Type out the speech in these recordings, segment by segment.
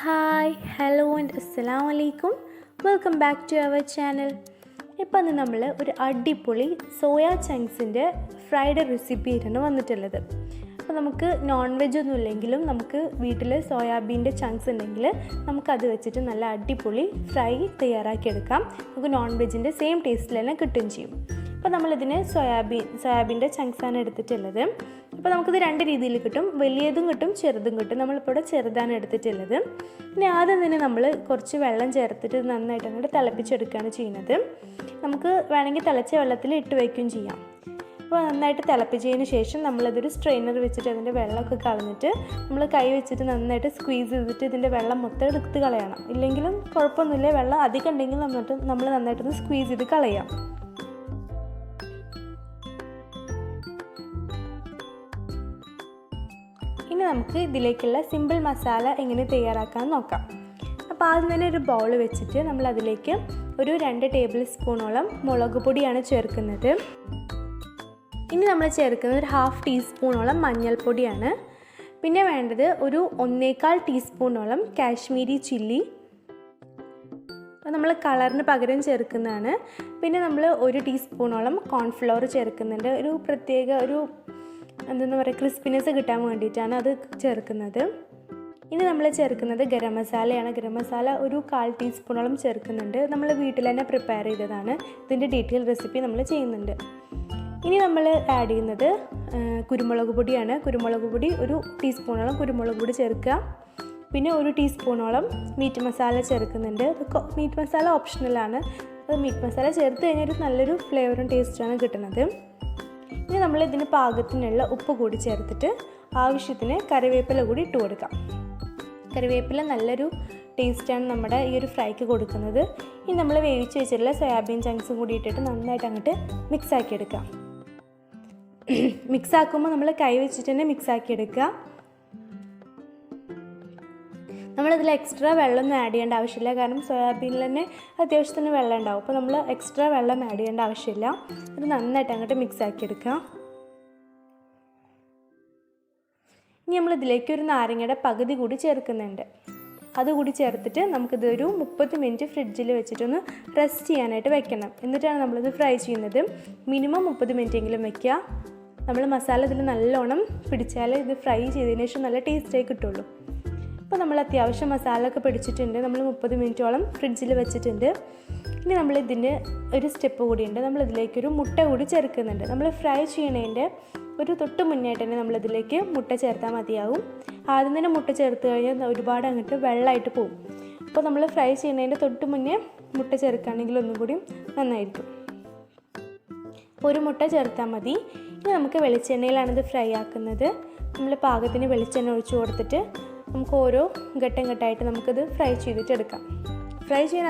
Hi hello and അസ്സലാമു അലൈക്കും. Welcome back to our channel. ഇപ്പം നമ്മൾ ഒരു അടിപൊളി സോയ ചങ്ക്സിൻ്റെ ഫ്രൈഡ് റെസിപ്പി ആയിട്ടാണ് വന്നിട്ടുള്ളത്. അപ്പോൾ നമുക്ക് നോൺ വെജ് ഒന്നും ഇല്ലെങ്കിലും നമുക്ക് വീട്ടിൽ സോയാബീൻ്റെ ചങ്ക്സ് ഉണ്ടെങ്കിൽ നമുക്കത് വെച്ചിട്ട് നല്ല അടിപൊളി ഫ്രൈ തയ്യാറാക്കിയെടുക്കാം. നമുക്ക് നോൺ വെജിൻ്റെ സെയിം ടേസ്റ്റിലെല്ലാം കിട്ടുകയും ചെയ്യും. അപ്പോൾ നമ്മളിതിന് സോയാബീൻ്റെ ചങ്ക്സാണ് എടുത്തിട്ടുള്ളത്. അപ്പോൾ നമുക്കിത് രണ്ട് രീതിയിൽ കിട്ടും, വലിയതും കിട്ടും ചെറുതും കിട്ടും. നമ്മളിപ്പോൾ ഇവിടെ ചെറുതാണ് എടുത്തിട്ടുള്ളത്. ഇനി ആദ്യം തന്നെ നമ്മൾ കുറച്ച് വെള്ളം ചേർത്തിട്ട് നന്നായിട്ട് അങ്ങോട്ട് തിളപ്പിച്ചെടുക്കുകയാണ് ചെയ്യുന്നത്. നമുക്ക് വേണമെങ്കിൽ തിളച്ച വെള്ളത്തിൽ ഇട്ട് വയ്ക്കുകയും ചെയ്യാം. അപ്പോൾ നന്നായിട്ട് തിളപ്പിച്ചതിന് ശേഷം നമ്മളതൊരു സ്ട്രെയിനർ വെച്ചിട്ട് അതിൻ്റെ വെള്ളമൊക്കെ കളഞ്ഞിട്ട് നമ്മൾ കൈ വെച്ചിട്ട് നന്നായിട്ട് സ്ക്വീസ് ചെയ്തിട്ട് ഇതിൻ്റെ വെള്ളം മൊത്തം എടുത്ത് കളയണം. ഇല്ലെങ്കിലും കുഴപ്പമൊന്നുമില്ല, വെള്ളം അധികം ഉണ്ടെങ്കിൽ നമ്മൾ നന്നായിട്ടൊന്ന് സ്ക്വീസ് ചെയ്ത് കളയാം. ഇനി നമുക്ക് ഇതിലേക്കുള്ള സിമ്പിൾ മസാല എങ്ങനെ തയ്യാറാക്കാൻ നോക്കാം. അപ്പോൾ ആദ്യം തന്നെ ഒരു ബൗൾ വെച്ചിട്ട് നമ്മൾ അതിലേക്ക് ഒരു 2 ടേബിൾ സ്പൂണോളം മുളക് പൊടിയാണ് ചേർക്കുന്നത്. ഇനി നമ്മൾ ചേർക്കുന്നത് ഒരു 1/2 ടീസ്പൂണോളം മഞ്ഞൾപ്പൊടിയാണ്. പിന്നെ വേണ്ടത് ഒരു 1/4 ടീസ്പൂണോളം കാശ്മീരി ചില്ലി, അത് നമ്മൾ കളറിന് പകരം ചേർക്കുന്നതാണ്. പിന്നെ നമ്മൾ 1 ടീസ്പൂണോളം കോൺഫ്ലവർ ചേർക്കുന്നുണ്ട്. ഒരു പ്രത്യേക എന്താ പറയുക, ക്രിസ്പിനെസ് കിട്ടാൻ വേണ്ടിയിട്ടാണ് അത് ചേർക്കുന്നത്. ഇനി നമ്മൾ ചേർക്കുന്നത് ഗരം മസാലയാണ്. ഗരം മസാല ഒരു 1/4 ടീസ്പൂണോളം ചേർക്കുന്നുണ്ട്. നമ്മൾ വീട്ടിൽ തന്നെ പ്രിപ്പയർ ചെയ്തതാണ്. ഇതിൻ്റെ ഡീറ്റെയിൽ റെസിപ്പി നമ്മൾ ചെയ്യുന്നുണ്ട്. ഇനി നമ്മൾ ആഡ് ചെയ്യുന്നത് കുരുമുളക് പൊടിയാണ്. കുരുമുളക് പൊടി 1 ടീസ്പൂണോളം കുരുമുളക് പൊടി ചേർക്കുക. പിന്നെ 1 ടീസ്പൂണോളം മീറ്റ് മസാല ചേർക്കുന്നുണ്ട്. മീറ്റ് മസാല ഓപ്ഷണലാണ്. അത് മീറ്റ് മസാല ചേർത്ത് കഴിഞ്ഞാൽ നല്ലൊരു ഫ്ലേവറും ടേസ്റ്റാണ് കിട്ടുന്നത്. ഇനി നമ്മൾ ഇതിന് പാകത്തിനുള്ള ഉപ്പ് കൂടി ചേർത്തിട്ട് ആവശ്യത്തിന് കറിവേപ്പില കൂടി ഇട്ട് കൊടുക്കാം. കറിവേപ്പില നല്ലൊരു ടേസ്റ്റാണ് നമ്മുടെ ഈ ഒരു ഫ്രൈക്ക് കൊടുക്കുന്നത്. ഇനി നമ്മൾ വേവിച്ച് വെച്ചിട്ടുള്ള സോയാബീൻ ചങ്ക്സും കൂടി ഇട്ടിട്ട് നന്നായിട്ട് അങ്ങോട്ട് മിക്സാക്കി എടുക്കാം. മിക്സാക്കുമ്പോൾ നമ്മൾ കൈ വെച്ചിട്ട് തന്നെ മിക്സാക്കി എടുക്കുക. നമ്മളതിൽ എക്സ്ട്രാ വെള്ളമൊന്നും ആഡ് ചെയ്യേണ്ട ആവശ്യമില്ല, കാരണം സോയാബീനിൽ തന്നെ അത്യാവശ്യത്തിന് വെള്ളം ഉണ്ടാവും. അപ്പോൾ നമ്മൾ എക്സ്ട്രാ വെള്ളം ആഡ് ചെയ്യേണ്ട ആവശ്യമില്ല. അത് നന്നായിട്ട് അങ്ങോട്ട് മിക്സ് ആക്കി എടുക്കുക. ഇനി നമ്മളിതിലേക്ക് ഒരു നാരങ്ങയുടെ പകുതി കൂടി ചേർക്കുന്നുണ്ട്. അതുകൂടി ചേർത്തിട്ട് നമുക്കിതൊരു 30 മിനിറ്റ് ഫ്രിഡ്ജിൽ വെച്ചിട്ടൊന്ന് റെസ്റ്റ് ചെയ്യാനായിട്ട് വെക്കണം. എന്നിട്ടാണ് നമ്മളിത് ഫ്രൈ ചെയ്യുന്നത്. മിനിമം 30 മിനിറ്റെങ്കിലും വെക്കുക. നമ്മൾ മസാല ഇതിൽ നല്ലോണം പിടിച്ചാൽ ഇത് ഫ്രൈ ചെയ്തതിന് ശേഷം നല്ല ടേസ്റ്റായി കിട്ടുള്ളൂ. അപ്പോൾ നമ്മൾ അത്യാവശ്യം മസാല ഒക്കെ പിടിച്ചിട്ടുണ്ട്. നമ്മൾ 30 മിനിറ്റോളം ഫ്രിഡ്ജിൽ വെച്ചിട്ടുണ്ട്. ഇനി നമ്മളിതിന് ഒരു സ്റ്റെപ്പ് കൂടിയുണ്ട്. നമ്മളിതിലേക്കൊരു മുട്ട കൂടി ചേർക്കുന്നുണ്ട്. നമ്മൾ ഫ്രൈ ചെയ്യണതിൻ്റെ ഒരു തൊട്ട് മുന്നായിട്ട് തന്നെ നമ്മളിതിലേക്ക് മുട്ട ചേർത്താൽ മതിയാവും. ആദ്യം തന്നെ മുട്ട ചേർത്ത് കഴിഞ്ഞാൽ ഒരുപാട് അങ്ങോട്ട് വെള്ളമായിട്ട് പോകും. അപ്പോൾ നമ്മൾ ഫ്രൈ ചെയ്യുന്നതിൻ്റെ തൊട്ട് മുന്നേ മുട്ട ചേർക്കുകയാണെങ്കിൽ ഒന്നും കൂടി നന്നായിരിക്കും. ഒരു മുട്ട ചേർത്താൽ മതി. ഇനി നമുക്ക് വെളിച്ചെണ്ണയിലാണിത് ഫ്രൈ ആക്കുന്നത്. നമ്മൾ പാകത്തിന് വെളിച്ചെണ്ണ ഒഴിച്ച് കൊടുത്തിട്ട് നമുക്ക് ഓരോ ഘട്ടം ഘട്ടമായിട്ട് നമുക്കിത് ഫ്രൈ ചെയ്തിട്ട് എടുക്കാം. ഫ്രൈ ചെയ്യാൻ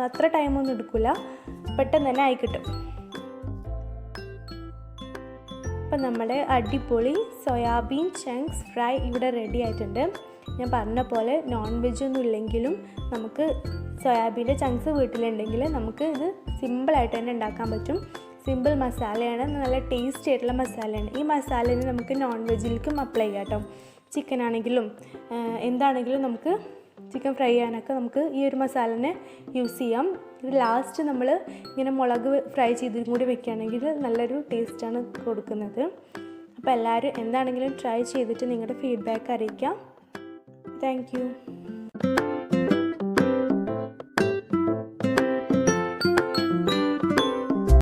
അത്ര ടൈമൊന്നും എടുക്കില്ല, പെട്ടെന്ന് തന്നെ ആയി കിട്ടും. അപ്പം നമ്മുടെ അടിപൊളി സോയാബീൻ ചങ്ക്സ് ഫ്രൈ ഇവിടെ റെഡി ആയിട്ടുണ്ട്. ഞാൻ പറഞ്ഞ പോലെ നോൺ വെജ് ഒന്നും ഇല്ലെങ്കിലും നമുക്ക് സോയാബീൻ്റെ ചങ്ക്സ് വീട്ടിലുണ്ടെങ്കിൽ നമുക്ക് ഇത് സിമ്പിളായിട്ട് തന്നെ ഉണ്ടാക്കാൻ പറ്റും. സിമ്പിൾ മസാലയാണ്, നല്ല ടേസ്റ്റി ആയിട്ടുള്ള മസാലയാണ്. ഈ മസാലയിൽ നമുക്ക് നോൺ വെജിലേക്കും അപ്ലൈ ചെയ്യാം കേട്ടോ. ചിക്കൻ ആണെങ്കിലും എന്താണെങ്കിലും നമുക്ക് ചിക്കൻ ഫ്രൈ ചെയ്യാനൊക്കെ നമുക്ക് ഈ ഒരു മസാലനെ യൂസ് ചെയ്യാം. ഇത് ലാസ്റ്റ് നമ്മൾ ഇങ്ങനെ മുളക് ഫ്രൈ ചെയ്തും കൂടി വെക്കുകയാണെങ്കിൽ നല്ലൊരു ടേസ്റ്റാണ് കൊടുക്കുന്നത്. അപ്പോൾ എല്ലാവരും എന്താണെങ്കിലും ട്രൈ ചെയ്തിട്ട് നിങ്ങളുടെ ഫീഡ്ബാക്ക് അറിയിക്കാം. Thank you.